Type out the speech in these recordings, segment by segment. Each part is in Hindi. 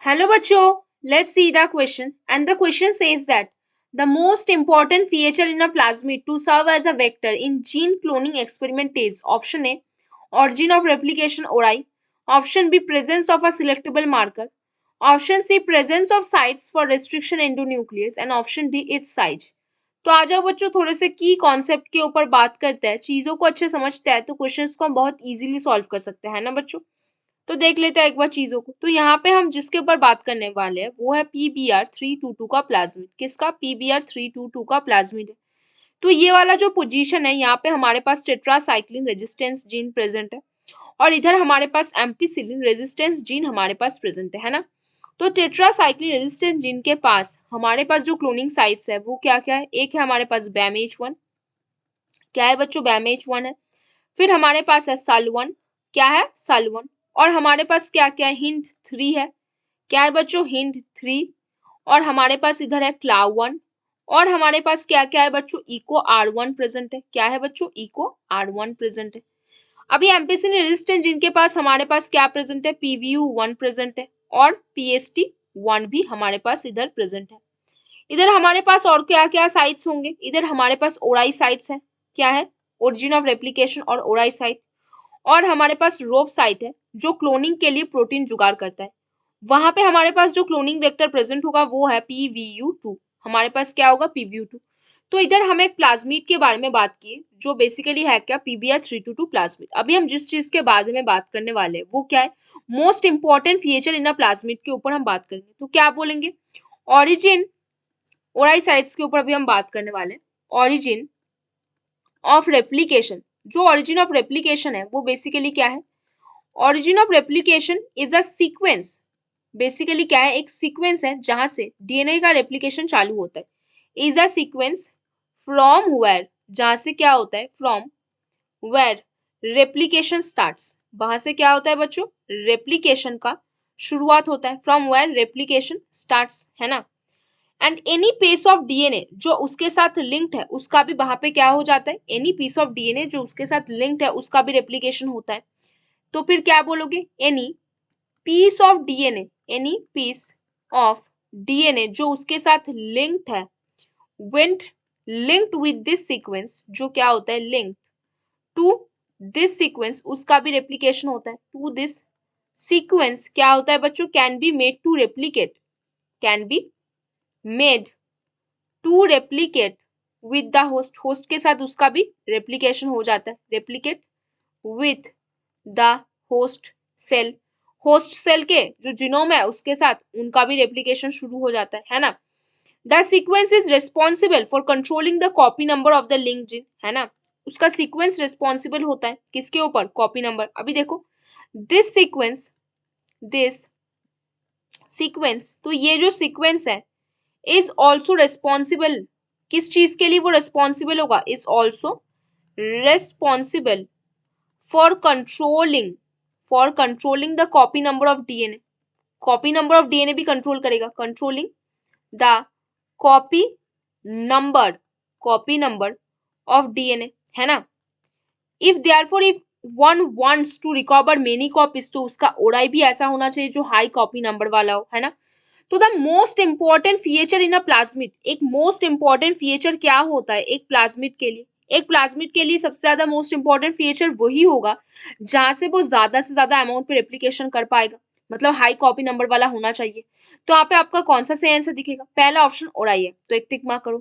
Hello bachcho, let's see the question. And the question says that the most important feature in a plasmid to serve as a vector in gene cloning experiment is option A, origin of replication ori, option B, presence of a selectable marker, option C, presence of sites for restriction endonuclease and option D, its size. तो आ जाओ बच्चों, थोड़े से की कॉन्सेप्ट के ऊपर बात करते हैं, चीजों को अच्छे समझते हैं तो क्वेश्चंस को हम बहुत इजीली सॉल्व कर सकते हैं ना बच्चों। तो देख लेते हैं एक बार चीजों को। तो यहाँ पे हम जिसके ऊपर बात करने वाले हैं वो है PBr322 का प्लाज्मिड। किसका? PBr322 का प्लाज्मिड है। तो ये वाला जो पोजीशन है यहाँ पे हमारे पास टेट्रासाइक्लिन रेजिस्टेंस जीन प्रेजेंट है और इधर हमारे पास एम्पिसिलिन रेजिस्टेंस जीन हमारे पास प्रेजेंट है ना। तो टेट्रासाइक्लिन रेजिस्टेंस जीन के पास हमारे पास जो क्लोनिंग साइट्स है वो क्या क्या है? एक है हमारे पास BAMH1, क्या है बच्चों? BAMH1 है। फिर हमारे पास है SAL1, क्या है? SAL1। और हमारे पास क्या क्या है? HIND3 है, क्या है बच्चों? HIND3। और हमारे पास इधर है CLAV1 और हमारे पास क्या क्या है बच्चों? ECO-R1 प्रेजेंट है, क्या है बच्चों? ECO-R1 प्रेजेंट है। अभी एम्पिसिलिन रेजिस्टेंट जिनके पास हमारे पास क्या प्रेजेंट है? PVU1 प्रेजेंट है और PST1 भी हमारे पास इधर प्रेजेंट है। इधर हमारे पास और क्या क्या साइट्स होंगे? इधर हमारे पास ओराई साइट्स है, क्या है? ओरिजिन ऑफ रेप्लिकेशन और ओराई साइट। और हमारे पास रोप साइट है जो क्लोनिंग के लिए प्रोटीन जुगाड़ करता है। वहां पे हमारे पास जो क्लोनिंग वेक्टर प्रेजेंट होगा वो है PVU2। हमारे पास क्या होगा? PVU2। तो इधर हम एक प्लाज्मिड के बारे में बात की जो बेसिकली है क्या? PBr322 plasmid. अभी हम जिस चीज के बारे में बात करने वाले हैं वो क्या है? Most important feature in a plasmid के ऊपर हम बात करेंगे। तो क्या बोलेंगे? ऑरिजिन ओराई साइट्स के ऊपर अभी हम बात करने वाले हैं। ऑरिजिन ऑफ रेप्लिकेशन, जो ऑरिजिन ऑफ रेप्लिकेशन है वो बेसिकली क्या है? Origin of replication is a sequence. Basically क्या है? एक सीक्वेंस है जहां से डीएनए का रेप्लिकेशन चालू होता है। Is a sequence from where, जहां से क्या होता है? फ्रॉम वेयर रेप्लिकेशन स्टार्ट्स, वहां से क्या होता है बच्चों? रेप्लिकेशन का शुरुआत होता है। फ्रॉम वेयर रेप्लिकेशन स्टार्ट्स, है ना। And any piece of DNA जो उसके साथ लिंक्ड है उसका भी वहां पे क्या हो जाता है? एनी पीस ऑफ डीएनए जो उसके साथ लिंक्ड है उसका भी रेप्लिकेशन होता है। तो फिर क्या बोलोगे? Any piece of DNA, any piece of DNA जो उसके साथ लिंक्ड है, when linked with this sequence, जो क्या होता है? लिंक्ड टू दिस सीक्वेंस, उसका भी रेप्लिकेशन होता है। टू दिस सीक्वेंस क्या होता है बच्चों? Can be made to replicate, can be made to replicate with the host, host के साथ उसका भी रेप्लिकेशन हो जाता है। Replicate with the host cell, host cell के जो जीनोम है उसके साथ उनका भी रेप्लिकेशन शुरू हो जाता है ना। The sequence is responsible for controlling the copy number of the link gene, है ना। उसका सीक्वेंस रिस्पॉन्सिबल होता है किसके ऊपर? Copy number. अभी देखो दिस सीक्वेंस, दिस सीक्वेंस, तो ये जो सीक्वेंस है इज ऑल्सो रेस्पॉन्सिबल, किस चीज के लिए वो रेस्पॉन्सिबल होगा? Is also responsible for controlling, for controlling the copy number of DNA, copy number of DNA भी कंट्रोल करेगा। Controlling the copy number, copy number of DNA, है ना। If therefore if one wants to recover many copies, तो उसका ओराई भी ऐसा होना चाहिए जो हाई कॉपी नंबर वाला हो, है ना। तो the most important feature in a plasmid, एक मोस्ट इंपॉर्टेंट फीचर क्या होता है एक प्लाज्मिड के लिए? एक प्लाज्मिड के लिए सबसे ज्यादा मोस्ट इंपॉर्टेंट फीचर वही होगा जहां से वो ज्यादा से ज्यादा अमाउंट पे रेप्लिकेशन कर पाएगा, मतलब हाई कॉपी नंबर वाला होना चाहिए। तो यहाँ पे आपका कौन सा सही आंसर दिखेगा? पहला ऑप्शन ओराई है, तो एक टिक मार्क करो।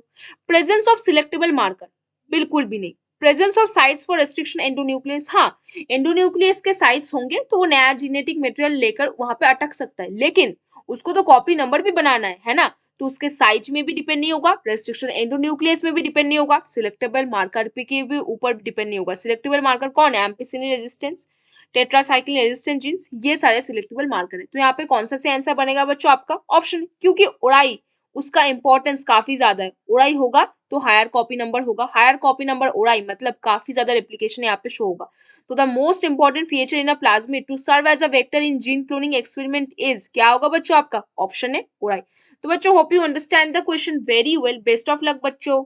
प्रेजेंस ऑफ सिलेक्टेबल मार्कर, बिल्कुल भी नहीं। Presence of sites for restriction endonuclease, हाँ एंडोन्यूक्लियस के साइट्स होंगे तो वो नया जेनेटिक मटेरियल लेकर वहां पे अटक सकता है, लेकिन उसको तो कॉपी नंबर भी बनाना है ना। तो उसके साइज में भी डिपेंड नहीं होगा, रेस्ट्रिक्शन एंडोन्यूक्लियस में भी डिपेंड नहीं होगा, सिलेक्टेबल मार्कर पे के भी ऊपर डिपेंड नहीं होगा। सिलेक्टेबल मार्कर कौन है? Ampicillin resistance, tetracycline resistant genes, ये सारे सिलेक्टेबल मार्कर है। तो यहाँ पे कौन सा से आंसर बनेगा बच्चों? आपका ऑप्शन, क्योंकि ओराई उसका इंपॉर्टेंस काफी ज्यादा है। ओराई होगा तो हायर कॉपी नंबर होगा, हायर कॉपी नंबर ओराई मतलब काफी ज्यादा रेप्लिकेशन यहाँ पे शो होगा। तो the most important feature in a plasmid to serve as a vector in gene cloning experiment is, क्या होगा बच्चों? आपका ऑप्शन है ओराई। तो बच्चों hope you understand the question very well. Best of luck बच्चों।